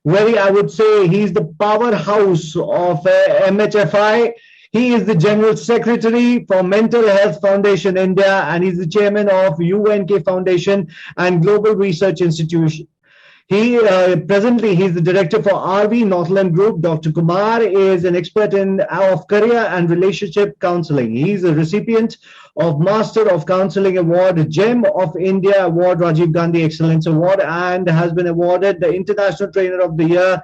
I would say he's the powerhouse of MHFI. He is the General Secretary for Mental Health Foundation India, and he's the chairman of UNK Foundation and Global Research Institute. He presently he's the director for RV Northland Group. Dr. Kumar is an expert in of career and relationship counseling. He's a recipient of Master of Counseling Award, Gem of India Award, Rajiv Gandhi Excellence Award, and has been awarded the International Trainer of the Year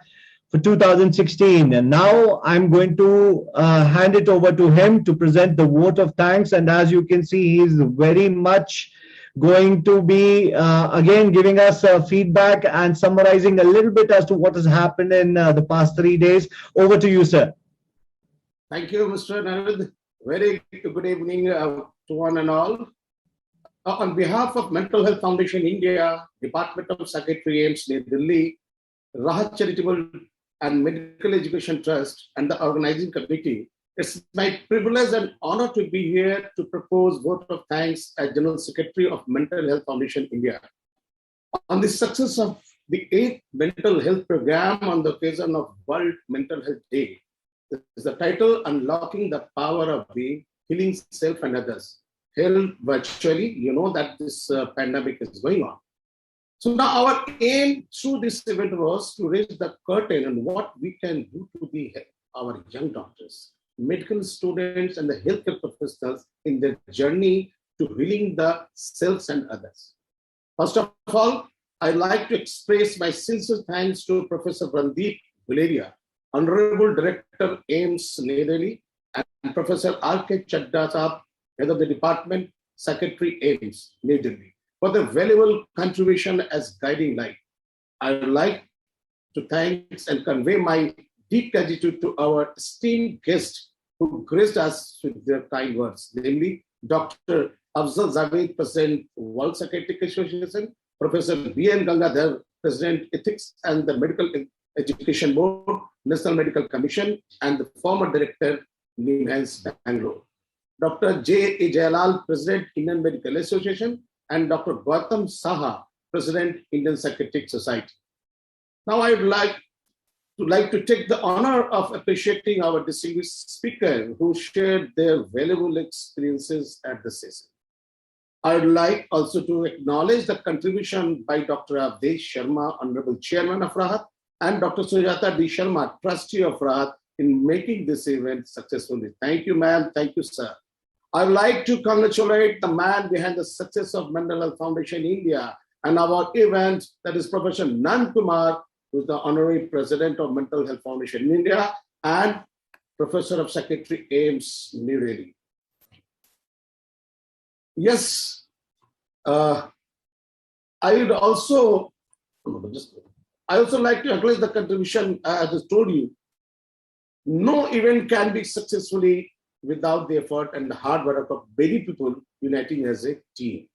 for 2016. And now I'm going to hand it over to him to present the vote of thanks. And as you can see, he's very much going to be again giving us feedback and summarizing a little bit as to what has happened in the past 3 days. Over to you, sir. Thank you, Mr. Narad. Very good evening to one and all. On behalf of Mental Health Foundation India, Department of Psychiatry, AIIMS, New Delhi, RAHAT Charitable and Medical Education Trust, and the organizing committee, it's my privilege and honor to be here to propose vote of thanks as General Secretary of Mental Health Foundation India. On the success of the 8th Mental Health Program on the occasion of World Mental Health Day, is the title Unlocking the Power of Being, Healing Self and Others, held virtually. You know that this pandemic is going on. So now our aim through this event was to raise the curtain on what we can do to be our young doctors, medical students, and the healthcare professionals in their journey to healing the selves and others. First of all, I'd like to express my sincere thanks to Professor Randeep Guleria, Honorable Director, AIIMS, New Delhi, and Professor R.K. Chadda Saab, Head of the Department, Secretary, AIIMS, New Delhi, for the valuable contribution as guiding light. I would like to thank and convey my deep gratitude to our esteemed guest who graced us with their kind words, namely Dr. Afzal Javed, President, World Psychiatric Association, Professor B.N. Gangadhar, President, Ethics and the Medical Education Board, National Medical Commission, and the former Director, NIMHANS, Bangalore. Dr. J.A. Jayalal, President, Indian Medical Association, and Dr. Gautam Saha, President, Indian Psychiatric Society. Now I would like to take the honor of appreciating our distinguished speaker who shared their valuable experiences at the session. I would like also to acknowledge the contribution by Dr. Avdesh Sharma, Honorable Chairman of RAHAT, and Dr. Sujata D. Sharma, Trustee of RAHAT, in making this event successful. Thank you, ma'am. Thank you, sir. I would like to congratulate the man behind the success of Mental Health Foundation India and our event, that is Professor Nand Kumar, who is the Honorary President of Mental Health Foundation India and Professor of Psychiatry, AIIMS, New Delhi. Yes, I would also like to acknowledge the contribution. I just told you, no event can be successfully without the effort and the hard work of many people uniting as a team.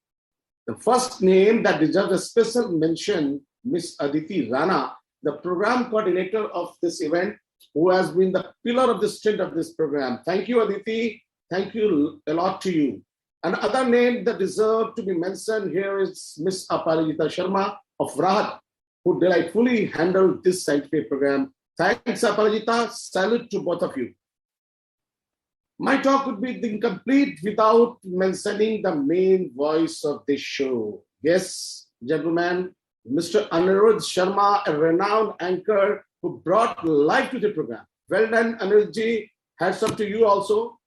The first name that deserves a special mention, Miss Aditi Rana, the program coordinator of this event, who has been the pillar of the strength of this program. Thank you, Aditi. Thank you a lot to you. Another name that deserves to be mentioned here is Miss Aparajita Sharma of RAHAT, who delightfully handled this scientific program. Thanks, Aparajita. Salute to both of you. My talk would be incomplete without mentioning the main voice of this show. Yes, gentlemen, Mr. Anirudh Sharma, a renowned anchor who brought life to the program. Well done, Anirudh. Hats up to you also.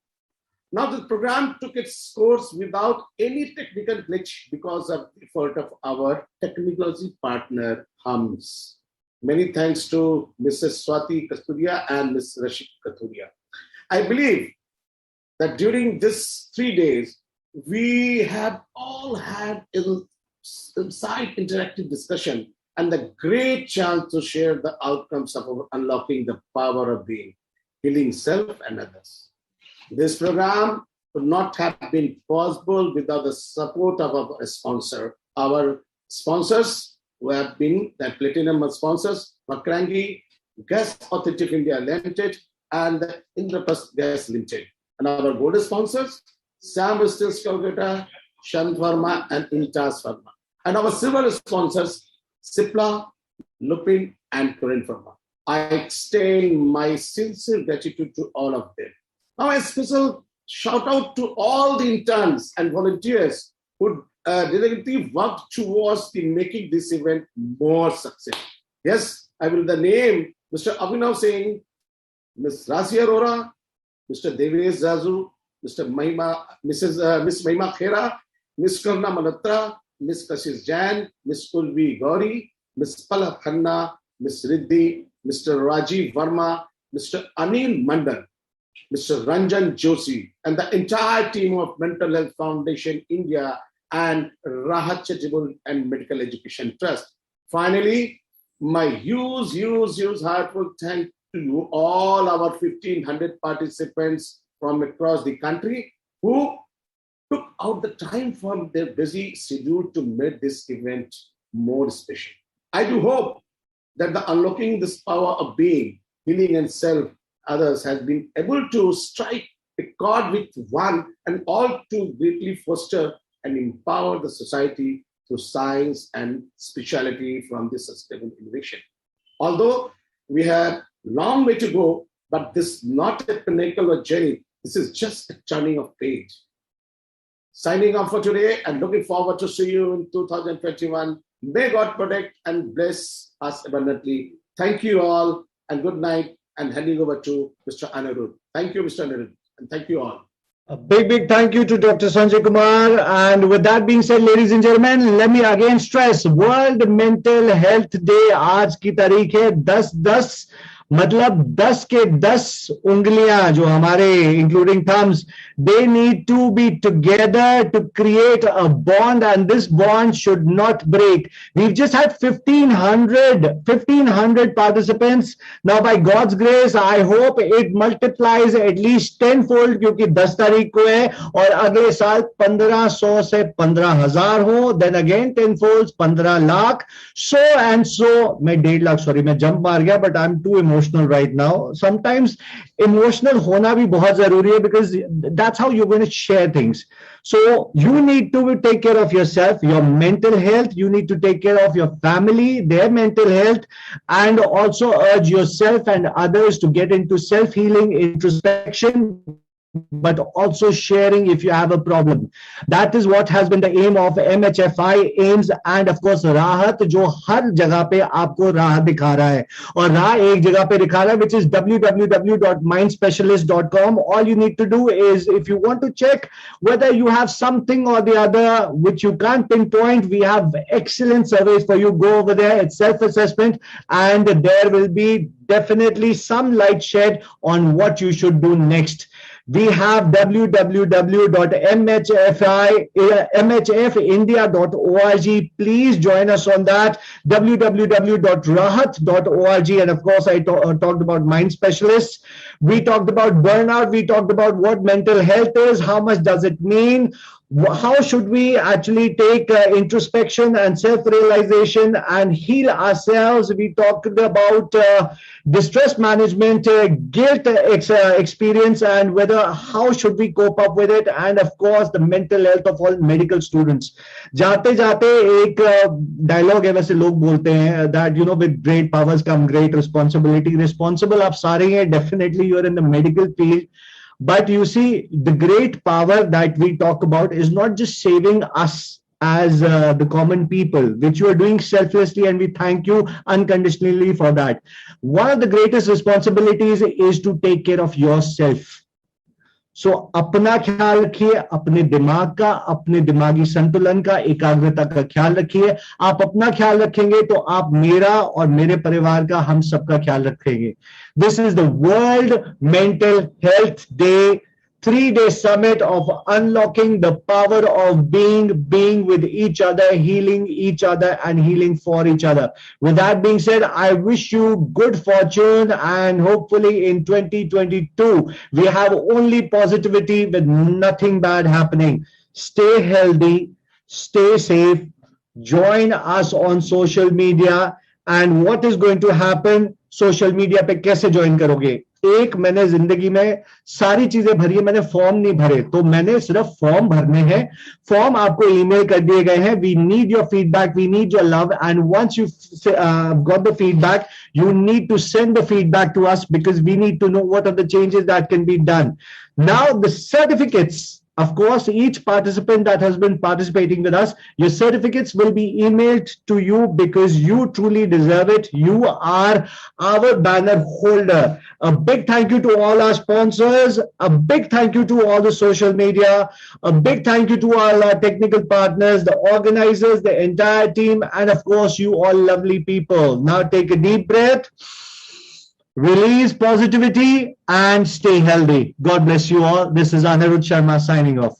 Now the program took its course without any technical glitch because of the effort of our technology partner, AIIMS. Many thanks to Mrs. Swati Kasturia and Ms. Rashid Kathuria. I believe that during these 3 days, we have all had inside interactive discussion and the great chance to share the outcomes of our unlocking the power of being, healing self and others. This program would not have been possible without the support of our sponsor. Our sponsors who have been the platinum sponsors, Makrangi, Gas Authority of India Limited, and the Indraprasth Gas Limited. And our board sponsors, Sam Stills Calcutta, Shan Pharma, and Intas Pharma. And our silver sponsors, Cipla, Lupin, and Karan Verma. I extend my sincere gratitude to all of them. Now, a special shout out to all the interns and volunteers who diligently worked towards the making this event more successful. Yes, I will name Mr. Abhinav Singh, Ms. Rasi Arora, Mr. Devesh Zazu, Miss Mahima Khera, Ms. Karna Malhotra, Ms. Kashish Jain, Ms. Kulvi Gauri, Ms. Palak Khanna, Ms. Riddhi, Mr. Rajiv Verma, Mr. Anil Mandal, Mr. Ranjan Joshi, and the entire team of Mental Health Foundation India and RAHAT Charitable and Medical Education Trust. Finally, my huge heartfelt thanks to you, all our 1,500 participants from across the country who took out the time from their busy schedule to make this event more special. I do hope that the unlocking this power of being, healing and self, others has been able to strike a chord with one and all to greatly foster and empower the society through science and spirituality from this sustainable innovation. Although we have long way to go, but this is not a pinnacle or journey. This is just a turning of page. Signing off for today and looking forward to see you in 2021. May God protect and bless us abundantly. Thank you all and good night, and handing over to Mr. Anirudh. Thank you, Mr. Anirudh, and thank you all. A big thank you to Dr. Sanjay Kumar. And with that being said, ladies and gentlemen, let me again stress World Mental Health Day. आज की तारीख है 10/10, मतलब 10 के 10 उंगलियां जो हमारे including thumbs, they need to be together to create a bond, and this bond should not break. We've just had 1500 participants. Now by God's grace, I hope it multiplies at least tenfold, क्योंकि 10 तारीख को है और अगले साल 1500 से 15,000 हो, then again tenfolds 15 lakh, so and so. मैं 1.5 लाख, sorry, मैं jump मार गया, but I'm too emotional right now. Sometimes emotional होना भी बहुत जरूरी है, because that's how you're going to share things. So you need to take care of yourself, your mental health. You need to take care of your family, their mental health, and also urge yourself and others to get into self-healing, introspection, but also sharing if you have a problem. That is what has been the aim of MHFI, AIIMS, and of course राहत, जो हर जगह पे आपको राह दिखा रहा है, और राह एक जगह पे दिखा रहा है, which is www.mindspecialist.com. All you need to do is, if you want to check whether you have something or the other which you can't pinpoint, we have excellent surveys for you. Go over there. It's self-assessment, and there will be definitely some light shed on what you should do next. We have www.mhfindia.org. Please join us on that. www.rahat.org. And of course, I talked about mind specialists. We talked about burnout. We talked about what mental health is. How much does it mean? How should we actually take introspection and self-realization and heal ourselves? We talked about distress management, guilt experience, and how should we cope up with it, and of course the mental health of all medical students. जाते जाते एक dialogue है, वैसे लोग बोलते हैं that with great powers come great responsibility. Responsible आप सारे हैं, definitely you're in the medical field. But you see, the great power that we talk about is not just saving us as the common people, which you are doing selflessly, and we thank you unconditionally for that. One of the greatest responsibilities is to take care of yourself. So अपना ख्याल रखिए, अपने दिमाग का, अपने दिमागी संतुलन का, एकाग्रता का ख्याल रखिए. आप अपना ख्याल रखेंगे तो आप मेरा और मेरे परिवार का, हम सबका ख्याल रखेंगे. This is the World Mental Health Day, 3-day summit of unlocking the power of being with each other, healing each other, and healing for each other. With that being said, I wish you good fortune, and hopefully in 2022, we have only positivity with nothing bad happening. Stay healthy, stay safe, join us on social media. And what is going to happen? Social media पे कैसे join करोगे? एक मैंने जिंदगी में सारी चीजें भरी है, मैंने फॉर्म नहीं भरे, तो मैंने सिर्फ फॉर्म भरने हैं। फॉर्म आपको ईमेल कर दिए गए हैं। We need your feedback, we need your love, and once you got the feedback, you need to send the feedback to us because we need to know what are the changes that can be done. Now the certificates, of course, each participant that has been participating with us, your certificates will be emailed to you because you truly deserve it. You are our banner holder. A big thank you to all our sponsors. A big thank you to all the social media. A big thank you to all our technical partners, the organizers, the entire team, and of course, you all lovely people. Now take a deep breath. Release positivity and stay healthy. God bless you all. This is Anirudh Sharma signing off.